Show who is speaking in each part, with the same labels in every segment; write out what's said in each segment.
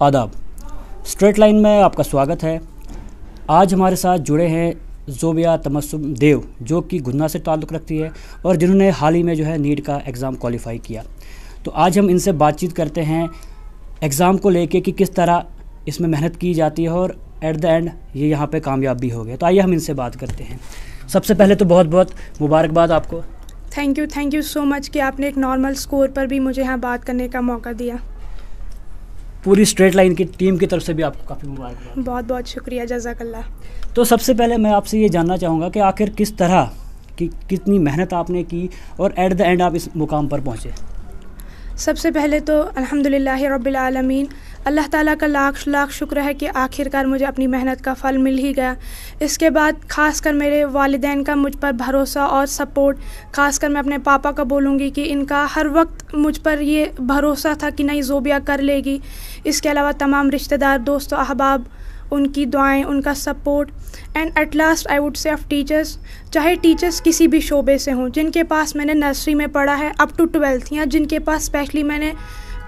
Speaker 1: आदाब। Straight line में आपका स्वागत है। आज हमारे साथ जुड़े हैं ज़ोबिया तबस्सुम देव, जो कि गुन्ना से ताल्लुक़ रखती है और जिन्होंने हाल ही में जो है नीट का एग्ज़ाम क्वालिफाई किया। तो आज हम इनसे बातचीत करते हैं एग्ज़ाम को लेके कि किस तरह इसमें मेहनत की जाती है और एट द एंड ये यहाँ पे कामयाब भी हो गए। तो आइए हम इनसे बात करते हैं। सबसे पहले तो बहुत बहुत मुबारकबाद आपको।
Speaker 2: थैंक यू सो मच कि आपने एक नॉर्मल स्कोर पर भी मुझे यहाँ बात करने का मौका दिया।
Speaker 1: पूरी स्ट्रेट लाइन की टीम की तरफ से भी आपको काफ़ी मुबारकबाद।
Speaker 2: बहुत बहुत शुक्रिया, जज़ाकल्लाह।
Speaker 1: तो सबसे पहले मैं आपसे ये जानना चाहूँगा कि आखिर किस तरह की कितनी मेहनत आपने की और एट द एंड आप इस मुकाम पर पहुँचे।
Speaker 2: सबसे पहले तो अल्हम्दुलिल्लाह रब्बिल आलमीन, अल्लाह ताला का लाख लाख शुक्र है कि आखिरकार मुझे अपनी मेहनत का फल मिल ही गया। इसके बाद ख़ासकर मेरे वालिदैन का मुझ पर भरोसा और सपोर्ट, ख़ासकर मैं अपने पापा का बोलूँगी कि इनका हर वक्त मुझ पर ये भरोसा था कि नहीं ज़ोबिया कर लेगी। इसके अलावा तमाम रिश्तेदार, दोस्तों, अहबाब, उनकी दुआएं, उनका support and at last I would say of teachers, चाहे टीचर्स किसी भी शोबे से हों, जिनके पास मैंने नर्सरी में पढ़ा है अप टू 12th, या जिनके पास स्पेशली मैंने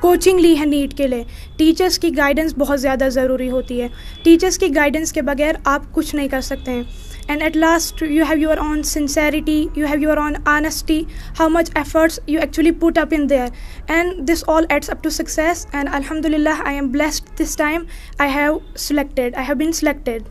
Speaker 2: कोचिंग ली है नीट के लिए। टीचर्स की गाइडेंस बहुत ज़्यादा ज़रूरी होती है। टीचर्स की गाइडेंस के बगैर आप कुछ नहीं कर सकते हैं। And at last you have your own sincerity, you have your own honesty, how much efforts you actually put up in there, and this all adds up to success. And अल्हम्दुलिल्लाह I am blessed this time, I have been selected.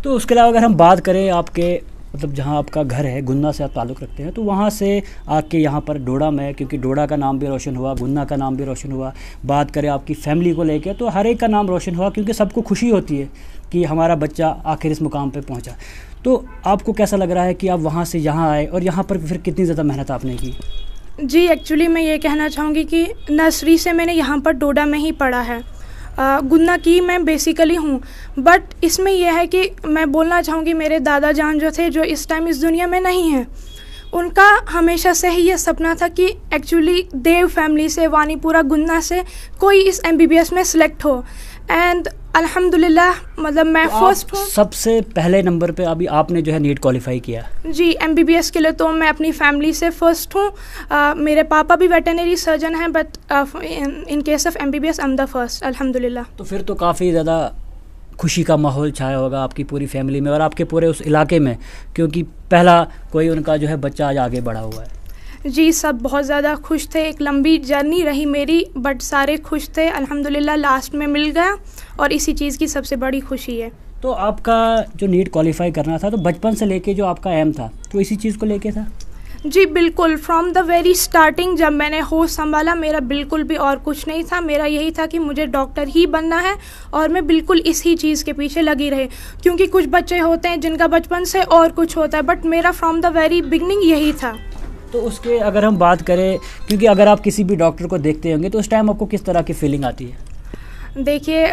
Speaker 1: तो उसके अलावा अगर हम बात करें आपके मतलब जहाँ आपका घर है, गुन्ना से आप ताल्लुक़ रखते हैं, तो वहाँ से आके यहाँ पर डोडा में, क्योंकि डोडा का नाम भी रोशन हुआ, गुन्ना का नाम भी रोशन हुआ। बात करें आपकी फ़ैमिली को लेके, तो हर एक का नाम रोशन हुआ, क्योंकि सबको खुशी होती है कि हमारा बच्चा आखिर इस मुकाम पे पहुँचा। तो आपको कैसा लग रहा है कि आप वहाँ से यहाँ आए और यहाँ पर फिर कितनी ज़्यादा मेहनत आपने की?
Speaker 2: जी, एक्चुअली मैं ये कहना चाहूँगी कि नर्सरी से मैंने यहाँ पर डोडा में ही पढ़ा है। गुन्ना की मैं बेसिकली हूँ, बट इसमें यह है कि मैं बोलना चाहूँगी मेरे दादा जान जो थे, जो इस टाइम इस दुनिया में नहीं हैं, उनका हमेशा से ही ये सपना था कि एक्चुअली देव फैमिली से, वानीपुरा गुन्ना से कोई इस MBBS में सिलेक्ट हो। एंड अल्हम्दुलिल्लाह, मतलब मैं फर्स्ट हूँ।
Speaker 1: सबसे पहले नंबर पे अभी आपने जो है नीट क्वालिफाई किया।
Speaker 2: जी, MBBS के लिए तो मैं अपनी फैमिली से फ़र्स्ट हूँ। मेरे पापा भी वेटरनरी सर्जन हैं, but in case of MBBS I am the first, अल्हम्दुलिल्लाह।
Speaker 1: तो फिर तो काफ़ी ज़्यादा खुशी का माहौल छाया होगा आपकी पूरी फैमिली में और आपके पूरे उस इलाके में, क्योंकि पहला कोई उनका जो है बच्चा आज आगे बढ़ा हुआ है।
Speaker 2: जी, सब बहुत ज़्यादा खुश थे। एक लंबी जर्नी रही मेरी, बट सारे खुश थे। अल्हम्दुलिल्लाह लास्ट में मिल गया और इसी चीज़ की सबसे बड़ी खुशी है।
Speaker 1: तो आपका जो नीट क्वालिफाई करना था, तो बचपन से लेके जो आपका एम था, तो इसी चीज़ को लेके था?
Speaker 2: जी बिल्कुल, फ्रॉम द वेरी स्टार्टिंग जब मैंने होश संभाला, मेरा बिल्कुल भी और कुछ नहीं था। मेरा यही था कि मुझे डॉक्टर ही बनना है और मैं बिल्कुल इसी चीज़ के पीछे लगी रही, क्योंकि कुछ बच्चे होते हैं जिनका बचपन से और कुछ होता है, बट मेरा फ्रॉम द वेरी बिगनिंग यही था।
Speaker 1: तो उसके अगर हम बात करें, क्योंकि अगर आप किसी भी डॉक्टर को देखते होंगे तो उस टाइम आपको किस तरह की फीलिंग आती है?
Speaker 2: देखिए,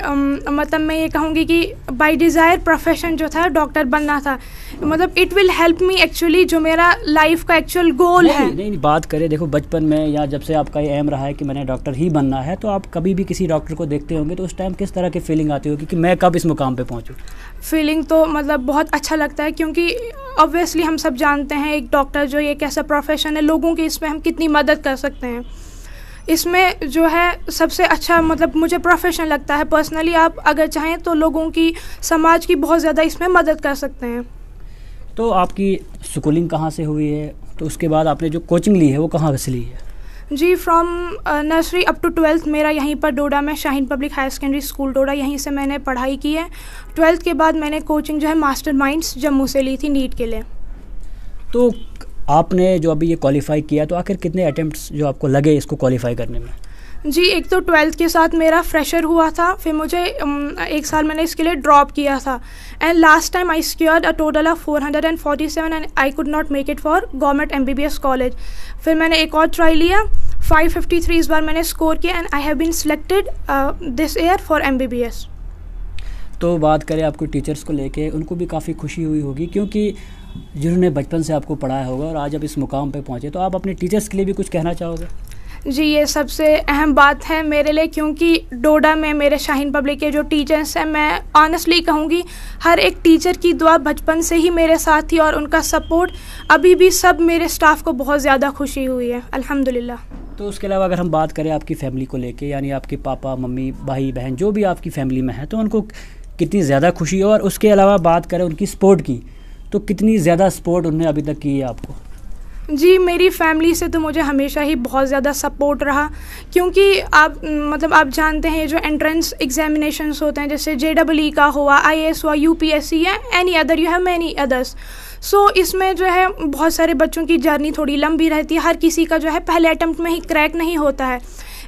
Speaker 2: मतलब मैं ये कहूँगी कि बाय डिज़ायर प्रोफेशन जो था डॉक्टर बनना था। मतलब it will help me actually, जो मेरा लाइफ का एक्चुअल गोल है।
Speaker 1: नहीं, बात करें, देखो बचपन में या जब से आपका ये एम रहा है कि मैंने डॉक्टर ही बनना है, तो आप कभी भी किसी डॉक्टर को देखते होंगे तो उस टाइम किस तरह की फीलिंग आती होगी कि मैं कब इस मुकाम पे पहुंचूं?
Speaker 2: फीलिंग तो मतलब बहुत अच्छा लगता है, क्योंकि ऑब्वियसली हम सब जानते हैं एक डॉक्टर जो ये कैसा प्रोफेशन है, लोगों की इसमें हम कितनी मदद कर सकते हैं। इसमें जो है सबसे अच्छा मतलब मुझे प्रोफेशन लगता है पर्सनली। आप अगर चाहें तो लोगों की, समाज की बहुत ज़्यादा इसमें मदद कर सकते हैं।
Speaker 1: तो आपकी स्कूलिंग कहाँ से हुई है? तो उसके बाद आपने जो कोचिंग ली है वो कहाँ से ली है?
Speaker 2: जी, from nursery up to 12th मेरा यहीं पर डोडा में Shaheen public higher secondary school Doda, यहीं से मैंने पढ़ाई की है। 12th के बाद मैंने कोचिंग जो है मास्टरमाइंड्स जम्मू से ली थी नीट के लिए।
Speaker 1: तो आपने जो अभी ये क्वालिफाई किया, तो आखिर कितने अटेम्प्ट्स जो आपको लगे इसको क्वालिफाई करने में?
Speaker 2: जी, एक तो 12th के साथ मेरा फ्रेशर हुआ था, फिर मुझे एक साल मैंने इसके लिए ड्रॉप किया था। And last time I स्क्योर्ड a total of 447 and I could not make it for government MBBS college. फिर मैंने एक और ट्राई लिया, 553 इस बार मैंने स्कोर किया, and I have been selected this year for MBBS।
Speaker 1: तो बात करें आपको टीचर्स को लेके, उनको भी काफ़ी खुशी हुई होगी, क्योंकि जिन्होंने बचपन से आपको पढ़ाया होगा और आज आप इस मुकाम पे पहुँचे, तो आप अपने टीचर्स के लिए भी कुछ कहना चाहोगे?
Speaker 2: जी, ये सबसे अहम बात है मेरे लिए, क्योंकि डोडा में मेरे शाहीन पब्लिक के जो टीचर्स हैं, मैं ऑनेस्टली कहूँगी हर एक टीचर की दुआ बचपन से ही मेरे साथ थी और उनका सपोर्ट अभी भी सब मेरे स्टाफ को बहुत ज़्यादा खुशी हुई है, अल्हम्दुलिल्लाह।
Speaker 1: तो उसके अलावा अगर हम बात करें आपकी फ़ैमिली को लेके, यानी आपके पापा मम्मी भाई बहन जो भी आपकी फ़ैमिली में है, तो उनको कितनी ज़्यादा खुशी, और उसके अलावा बात करें उनकी सपोर्ट की, तो कितनी ज़्यादा सपोर्ट उन्होंने अभी तक की है आपको?
Speaker 2: जी, मेरी फैमिली से तो मुझे हमेशा ही बहुत ज़्यादा सपोर्ट रहा, क्योंकि आप जानते हैं ये जो एंट्रेंस एग्जामिनेशंस होते हैं, जैसे JEE का हुआ, IAS हुआ, UPSC या any other, you have many others. So इसमें जो है बहुत सारे बच्चों की जर्नी थोड़ी लंबी रहती है, हर किसी का जो है पहले अटेम्प्ट में ही क्रैक नहीं होता है।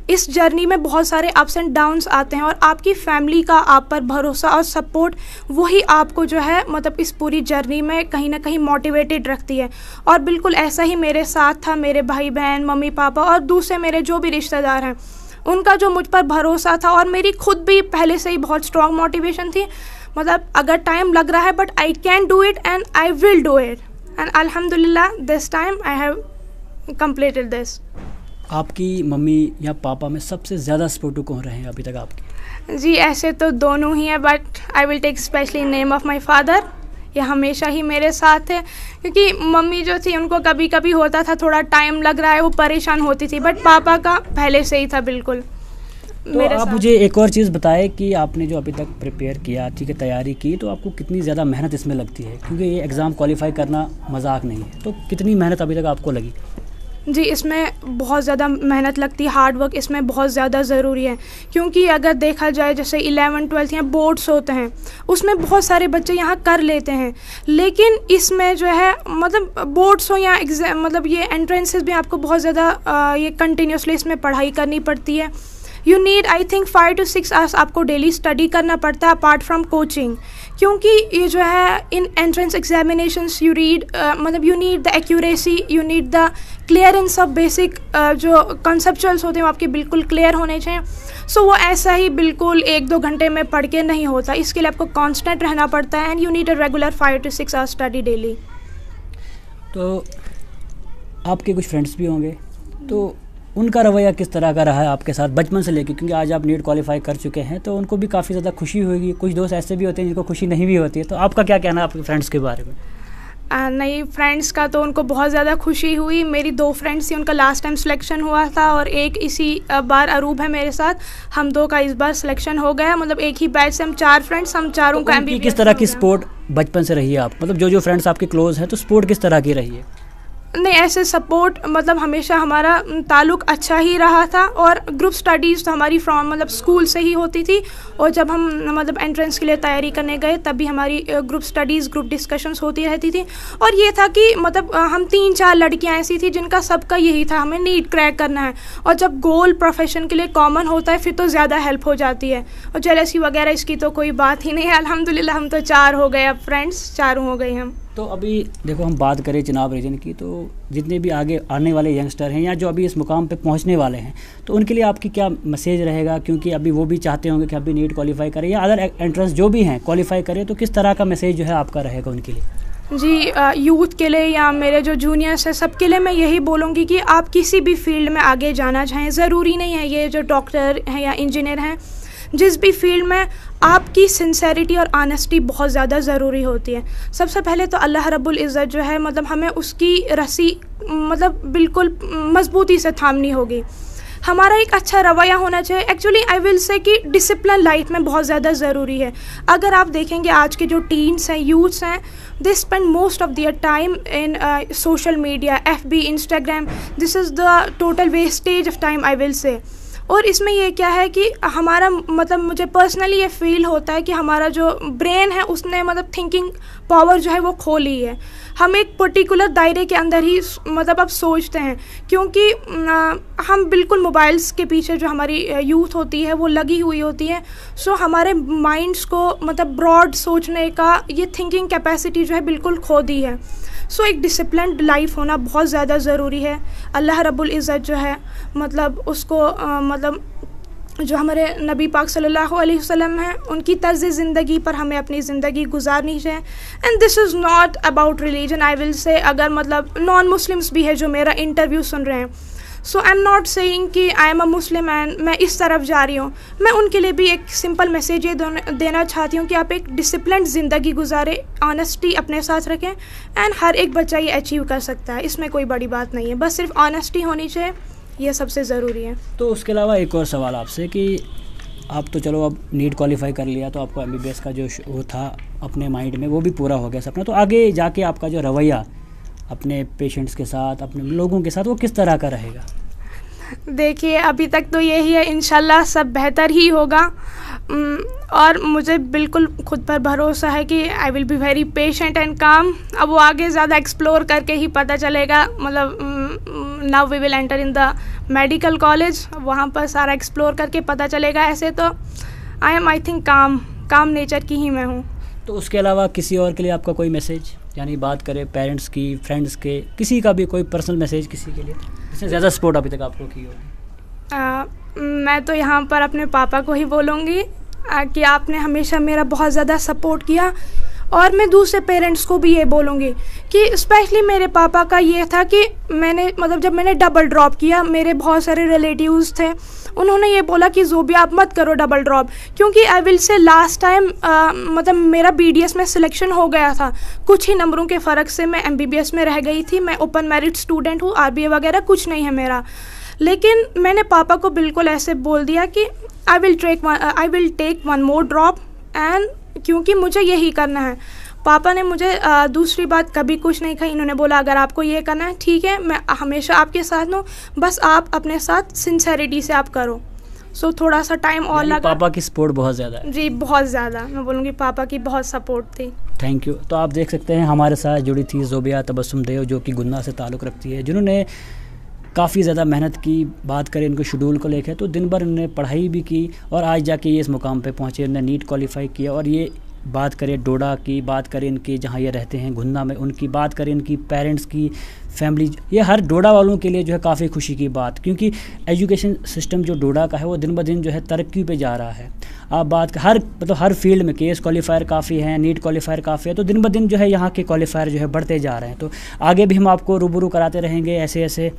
Speaker 2: इस जर्नी में बहुत सारे अप्स एंड डाउन्स आते हैं और आपकी फैमिली का आप पर भरोसा और सपोर्ट वही आपको जो है इस पूरी जर्नी में कहीं ना कहीं मोटिवेटेड रखती है। और बिल्कुल ऐसा ही मेरे साथ था। मेरे भाई बहन, मम्मी पापा और दूसरे मेरे जो भी रिश्तेदार हैं, उनका जो मुझ पर भरोसा था, और मेरी खुद भी पहले से ही बहुत स्ट्रॉन्ग मोटिवेशन थी, अगर टाइम लग रहा है but I can do it and I will do it, and अल्हम्दुलिल्लाह this time I have completed this.
Speaker 1: आपकी मम्मी या पापा में सबसे ज़्यादा सपोर्टिव कौन रहे हैं अभी तक आपके?
Speaker 2: जी, ऐसे तो दोनों ही हैं, but I will take specially name of my father. ये हमेशा ही मेरे साथ है, क्योंकि मम्मी जो थी उनको कभी कभी होता था थोड़ा टाइम लग रहा है, वो परेशान होती थी, बट पापा का पहले से ही था बिल्कुल
Speaker 1: तो मेरे आप साथ। मुझे एक और चीज़ बताएं कि आपने जो अभी तक प्रिपेयर किया, ठीक है, तैयारी की, तो आपको कितनी ज़्यादा मेहनत इसमें लगती है, क्योंकि ये एग्ज़ाम क्वालिफाई करना मजाक नहीं है, तो कितनी मेहनत अभी तक आपको लगी?
Speaker 2: जी, इसमें बहुत ज़्यादा मेहनत लगती है, हार्ड वर्क इसमें बहुत ज़्यादा ज़रूरी है, क्योंकि अगर देखा जाए जैसे 11th 12th या बोर्ड्स होते हैं, उसमें बहुत सारे बच्चे यहाँ कर लेते हैं, लेकिन इसमें जो है बोर्ड्स हो या एग्ज़ाम, ये एंट्रेंसेस भी आपको बहुत ज़्यादा ये कंटिन्यूसली इसमें पढ़ाई करनी पड़ती है। You need I think 5 to 6 hours आपको डेली स्टडी करना पड़ता है अपार्ट फ्रॉम कोचिंग, क्योंकि ये जो है इन entrance examinations you need the accuracy, you need the clearance of basic जो कंसेप्चुअल्स होते हैं वो आपके बिल्कुल क्लियर होने चाहिए। सो वो ऐसा ही बिल्कुल 1-2 घंटे में पढ़ के नहीं होता, इसके लिए आपको कांस्टेंट रहना पड़ता है, and you need a regular 5 to 6 hours study daily.
Speaker 1: तो आपके कुछ फ्रेंड्स भी होंगे, तो उनका रवैया किस तरह का रहा है आपके साथ बचपन से लेकर, क्योंकि आज आप नीट क्वालिफाई कर चुके हैं, तो उनको भी काफ़ी ज़्यादा खुशी होगी। कुछ दोस्त ऐसे भी होते हैं जिनको खुशी नहीं भी होती है, तो आपका क्या कहना है आपके फ्रेंड्स के बारे में?
Speaker 2: नहीं, फ्रेंड्स का तो उनको बहुत ज़्यादा खुशी हुई। मेरी 2 फ्रेंड्स थी, उनका लास्ट टाइम सिलेक्शन हुआ था, और एक इसी बार अरूब है मेरे साथ, हम 2 का इस बार सिलेक्शन हो गया। एक ही बैच से हम 4 फ्रेंड्स, हम चारों का MBBS।
Speaker 1: किस तरह की सपोर्ट बचपन से रही है आप, जो फ्रेंड्स आपके क्लोज हैं, तो सपोर्ट किस तरह की रही है?
Speaker 2: नहीं, ऐसे सपोर्ट हमेशा हमारा ताल्लुक़ अच्छा ही रहा था, और ग्रुप स्टडीज़ तो हमारी फ्रॉम स्कूल से ही होती थी, और जब हम एंट्रेंस के लिए तैयारी करने गए तब भी हमारी ग्रुप स्टडीज़, ग्रुप डिस्कशंस होती रहती थी। और ये था कि हम 3-4 लड़कियां ऐसी थी जिनका सबका यही था, हमें नीट क्रैक करना है, और जब गोल प्रोफेशन के लिए कॉमन होता है फिर तो ज़्यादा हेल्प हो जाती है, और जेलसी वगैरह इसकी तो कोई बात ही नहीं है। अल्हम्दुलिल्लाह हम तो 4 हो गए, अब फ्रेंड्स 4 हो गए हम।
Speaker 1: तो अभी देखो, हम बात करें चिनाब रीजन की, तो जितने भी आगे आने वाले यंगस्टर हैं या जो अभी इस मुकाम पे पहुंचने वाले हैं, तो उनके लिए आपकी क्या मैसेज रहेगा, क्योंकि अभी वो भी चाहते होंगे कि अभी नीट क्वालिफाई करें या अदर एंट्रेंस जो भी हैं क्वालिफाई करें, तो किस तरह का मैसेज जो है आपका रहेगा उनके लिए?
Speaker 2: जी, यूथ के लिए या मेरे जो जूनियर्स हैं सबके लिए मैं यही बोलूँगी कि आप किसी भी फील्ड में आगे जाना चाहें, ज़रूरी नहीं है ये जो डॉक्टर हैं या इंजीनियर हैं, जिस भी फील्ड में आपकी सिंसेरिटी और ऑनेस्टी बहुत ज़्यादा ज़रूरी होती है। सबसे पहले तो अल्लाह रब्बुल इज़्ज़त जो है हमें उसकी रस्सी बिल्कुल मजबूती से थामनी होगी। हमारा एक अच्छा रवैया होना चाहिए। एक्चुअली आई विल से कि डिसिप्लिन लाइफ में बहुत ज़्यादा ज़रूरी है। अगर आप देखेंगे आज के जो टीन्स हैं, यूथ्स हैं, they spend most of their time in social media, FB, Instagram। This is the total wastage of time I will say. और इसमें ये क्या है कि हमारा मुझे पर्सनली ये फील होता है कि हमारा जो ब्रेन है उसने थिंकिंग पावर जो है वो खो ली है। हम एक पर्टिकुलर दायरे के अंदर ही अब सोचते हैं, क्योंकि हम बिल्कुल मोबाइल्स के पीछे जो हमारी यूथ होती है वो लगी हुई होती है। सो हमारे माइंड्स को ब्रॉड सोचने का ये थिंकिंग कैपेसिटी जो है बिल्कुल खो दी है। सो एक डिसिप्लिन्ड लाइफ होना बहुत ज़्यादा ज़रूरी है। अल्लाह रब्बुल इज़्ज़त जो है उसको जो हमारे नबी पाक सल्लल्लाहु अलैहि वसल्लम हैं उनकी तर्ज़ ज़िंदगी पर हमें अपनी ज़िंदगी गुजारनी चाहिए। And this is not about religion I will say. अगर नॉन मुस्लिम्स भी है जो मेरा इंटरव्यू सुन रहे हैं, सो आई एम नॉट सेइंग कि I am a Muslim and मैं इस तरफ जा रही हूँ। मैं उनके लिए भी एक सिंपल मैसेज ये देना चाहती हूँ कि आप एक डिसिप्लिन ज़िंदगी गुजारे, ऑनेस्टी अपने साथ रखें एंड हर एक बच्चा ये अचीव कर सकता है, इसमें कोई बड़ी बात नहीं है, बस सिर्फ ऑनेस्टी होनी चाहिए, ये सबसे ज़रूरी है।
Speaker 1: तो उसके अलावा एक और सवाल आपसे कि आप तो चलो अब नीट क्वालिफाई कर लिया, तो आपको एमबीबीएस का जो वो था अपने माइंड में वो भी पूरा हो गया सपना, तो आगे जाके आपका जो रवैया अपने पेशेंट्स के साथ, अपने लोगों के साथ, वो किस तरह का रहेगा?
Speaker 2: देखिए अभी तक तो यही है, इंशाल्लाह सब बेहतर ही होगा और मुझे बिल्कुल खुद पर भरोसा है कि I will be very patient and काम। अब वो आगे ज़्यादा एक्सप्लोर करके ही पता चलेगा, मतलब now we will enter in the medical college, वहाँ पर सारा एक्सप्लोर करके पता चलेगा। ऐसे तो आई थिंक काम नेचर की ही मैं हूँ।
Speaker 1: तो उसके अलावा किसी और के लिए आपका कोई मैसेज, यानी बात करें पेरेंट्स की, फ्रेंड्स के, किसी का भी कोई पर्सनल मैसेज किसी के लिए जिसने ज़्यादा सपोर्ट अभी तक आपको की होगी?
Speaker 2: मैं तो यहाँ पर अपने पापा को ही बोलूँगी कि आपने हमेशा मेरा बहुत ज़्यादा सपोर्ट किया, और मैं दूसरे पेरेंट्स को भी ये बोलूँगी कि स्पेशली मेरे पापा का ये था कि मैंने मतलब जब मैंने डबल ड्रॉप किया, मेरे बहुत सारे रिलेटिव्स थे, उन्होंने ये बोला कि ज़ोबिया आप मत करो डबल ड्रॉप, क्योंकि I will say last time मतलब मेरा बीडीएस में सिलेक्शन हो गया था, कुछ ही नंबरों के फ़र्क से मैं एमबीबीएस में रह गई थी। मैं ओपन मेरिट स्टूडेंट हूँ, आरबीए वगैरह कुछ नहीं है मेरा, लेकिन मैंने पापा को बिल्कुल ऐसे बोल दिया कि I will take one more drop and क्योंकि मुझे यही करना है। पापा ने मुझे दूसरी बात कभी कुछ नहीं कही, इन्होंने बोला अगर आपको ये करना है ठीक है, मैं हमेशा आपके साथ हूँ, बस आप अपने साथ सिंसेरिटी से आप करो। सो थोड़ा सा टाइम और लगा।
Speaker 1: पापा की सपोर्ट बहुत ज़्यादा है?
Speaker 2: जी बहुत ज़्यादा, मैं बोलूँगी पापा की बहुत सपोर्ट थी।
Speaker 1: Thank you. तो आप देख सकते हैं हमारे साथ जुड़ी थी ज़ोबिया तबस्सुम देव, जो कि गुन्ना से ताल्लुक़ रखती है, जिन्होंने काफ़ी ज़्यादा मेहनत की। बात करें इनके शेड्यूल को लेकर तो दिन भर इन्होंने पढ़ाई भी की और आज जाके ये इस मुकाम पे पहुँचे, इन्होंने नीट क्वालिफाई किया। और ये बात करें डोडा की, बात करें इनकी जहाँ ये रहते हैं गुन्ना में, उनकी बात करें इनकी पेरेंट्स की, फैमिली, ये हर डोडा वालों के लिए जो है काफ़ी खुशी की बात, क्योंकि एजुकेशन सिस्टम जो डोडा का है वो दिन ब दिन जो है तरक्की पे जा रहा है। आप बात हर फील्ड में केस क्वालिफायर काफ़ी हैं, नीट क्वालिफायर काफ़ी है, तो दिन ब दिन जो है यहाँ के क्वालिफायर जो है बढ़ते जा रहे हैं। तो आगे भी हम आपको रूबरू कराते रहेंगे ऐसे ऐसे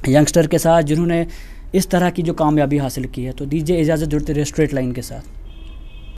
Speaker 1: यंगस्टर के साथ जिन्होंने इस तरह की जो कामयाबी हासिल की है। तो दीजिए इजाज़त, जुड़ते रहे स्ट्रेट लाइन के साथ।